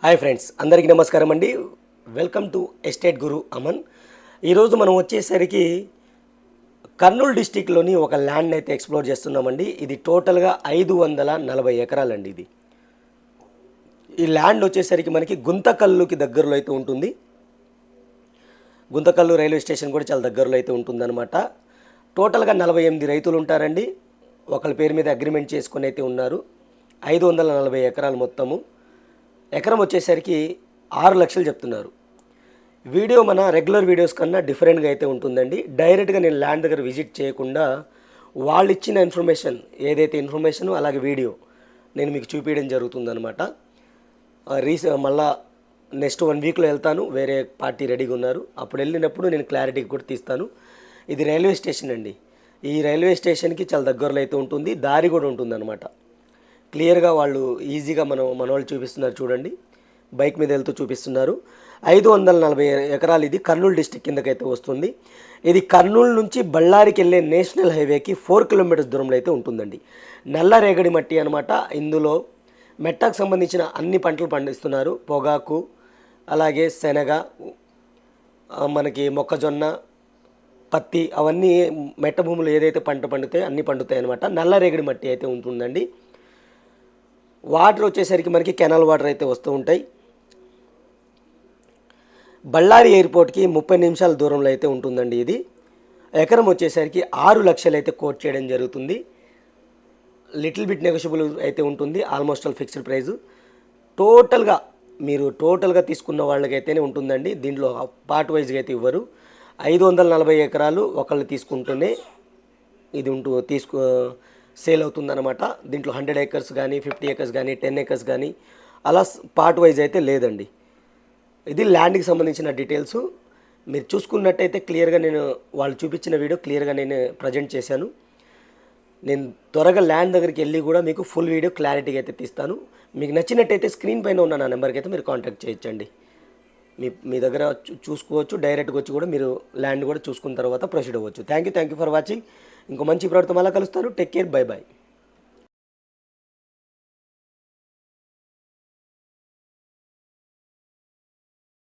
Hi friends, అందరికీ నమస్కారం అండి. వెల్కమ్ టు ఎస్టేట్ గురు అమన్. ఈరోజు మనం వచ్చేసరికి కర్నూలు డిస్టిక్లోని ఒక ల్యాండ్ అయితే ఎక్స్ప్లోర్ చేస్తున్నామండి. ఇది టోటల్గా 540 ఎకరాలండి. ఈ ల్యాండ్ వచ్చేసరికి మనకి గుంతకల్లుకి దగ్గరలో అయితే ఉంటుంది. గుంతకల్లు రైల్వే స్టేషన్ కూడా చాలా దగ్గరలో అయితే ఉంటుందన్నమాట. టోటల్గా 48 రైతులు ఉంటారండి. ఒకళ్ళ పేరు మీద అగ్రిమెంట్ చేసుకొని అయితే ఉన్నారు. 540 ఎకరాలు మొత్తము. ఎకరం వచ్చేసరికి 6 లక్షలు చెప్తున్నారు. వీడియో మన రెగ్యులర్ వీడియోస్ కన్నా డిఫరెంట్గా అయితే ఉంటుందండి. డైరెక్ట్గా నేను ల్యాండ్ దగ్గర విజిట్ చేయకుండా వాళ్ళు ఇచ్చిన ఇన్ఫర్మేషన్ ఏదైతే ఇన్ఫర్మేషన్ అలాగే వీడియో నేను మీకు చూపించడం జరుగుతుందనమాట. మళ్ళా నెక్స్ట్ 1 వీక్లో వెళ్తాను. వేరే పార్టీ రెడీగా ఉన్నారు. అప్పుడు వెళ్ళినప్పుడు నేను క్లారిటీకి కూడా తీస్తాను. ఇది రైల్వే స్టేషన్ అండి. ఈ రైల్వే స్టేషన్కి చాలా దగ్గరలో అయితే ఉంటుంది. దారి కూడా ఉంటుందన్నమాట. క్లియర్గా వాళ్ళు ఈజీగా మన వాళ్ళు చూపిస్తున్నారు చూడండి. బైక్ మీద వెళ్తూ చూపిస్తున్నారు. 540 ఎకరాలు. ఇది కర్నూలు డిస్టిక్ కిందకైతే వస్తుంది. ఇది కర్నూలు నుంచి బళ్ళారికి వెళ్ళే నేషనల్ హైవేకి 4 కిలోమీటర్స్ దూరంలో అయితే ఉంటుందండి. నల్లరేగడి మట్టి అనమాట. ఇందులో మెట్టకు సంబంధించిన అన్ని పంటలు పండిస్తున్నారు. పొగాకు, అలాగే శనగ, మనకి మొక్కజొన్న, పత్తి, అవన్నీ మెట్ట భూములు ఏదైతే పంట పండుతాయో అన్నీ పండుతాయి అనమాట. నల్లరేగడి మట్టి అయితే ఉంటుందండి. వాటర్ వచ్చేసరికి మనకి కెనాల్ వాటర్ అయితే వస్తూ ఉంటాయి. బళ్ళారి ఎయిర్పోర్ట్కి 30 నిమిషాల దూరంలో అయితే ఉంటుందండి. ఇది ఎకరం వచ్చేసరికి 6 లక్షలు అయితే కోట్ చేయడం జరుగుతుంది. లిటిల్ బిట్ నెగోషియబుల్ అయితే ఉంటుంది. Almost all fixed price. టోటల్గా తీసుకున్న వాళ్ళకైతేనే ఉంటుందండి. దీంట్లో పార్ట్ వైజ్గా అయితే ఇవ్వరు. 540 ఎకరాలు ఒకళ్ళు తీసుకుంటూనే ఇది సేల్ అవుతుందన్నమాట. దీంట్లో 100 ఏకర్స్ కానీ, 50 ఏకర్స్ కానీ, 10 ఏకర్స్ కానీ అలా పార్ట్ వైజ్ అయితే లేదండి. ఇది ల్యాండ్కి సంబంధించిన డీటెయిల్స్. మీరు చూసుకున్నట్టయితే క్లియర్గా నేను వాళ్ళు చూపించిన వీడియో క్లియర్గా నేను ప్రజెంట్ చేశాను. నేను త్వరగా ల్యాండ్ దగ్గరికి వెళ్ళి కూడా మీకు ఫుల్ వీడియో క్లారిటీగా అయితే తీస్తాను. మీకు నచ్చినట్టయితే స్క్రీన్ పైన ఉన్న నా నెంబర్కి అయితే మీరు కాంటాక్ట్ చేయొచ్చండి. మీ దగ్గర చూసుకోవచ్చు. డైరెక్ట్గా వచ్చి కూడా మీరు ల్యాండ్ కూడా చూసుకున్న తర్వాత ప్రొసీడ్ అవ్వచ్చు. Thank you for watching. ఇంకో మంచి ప్రోడక్ట్తో మళ్ళీ కలుస్తాను. Take care. బై.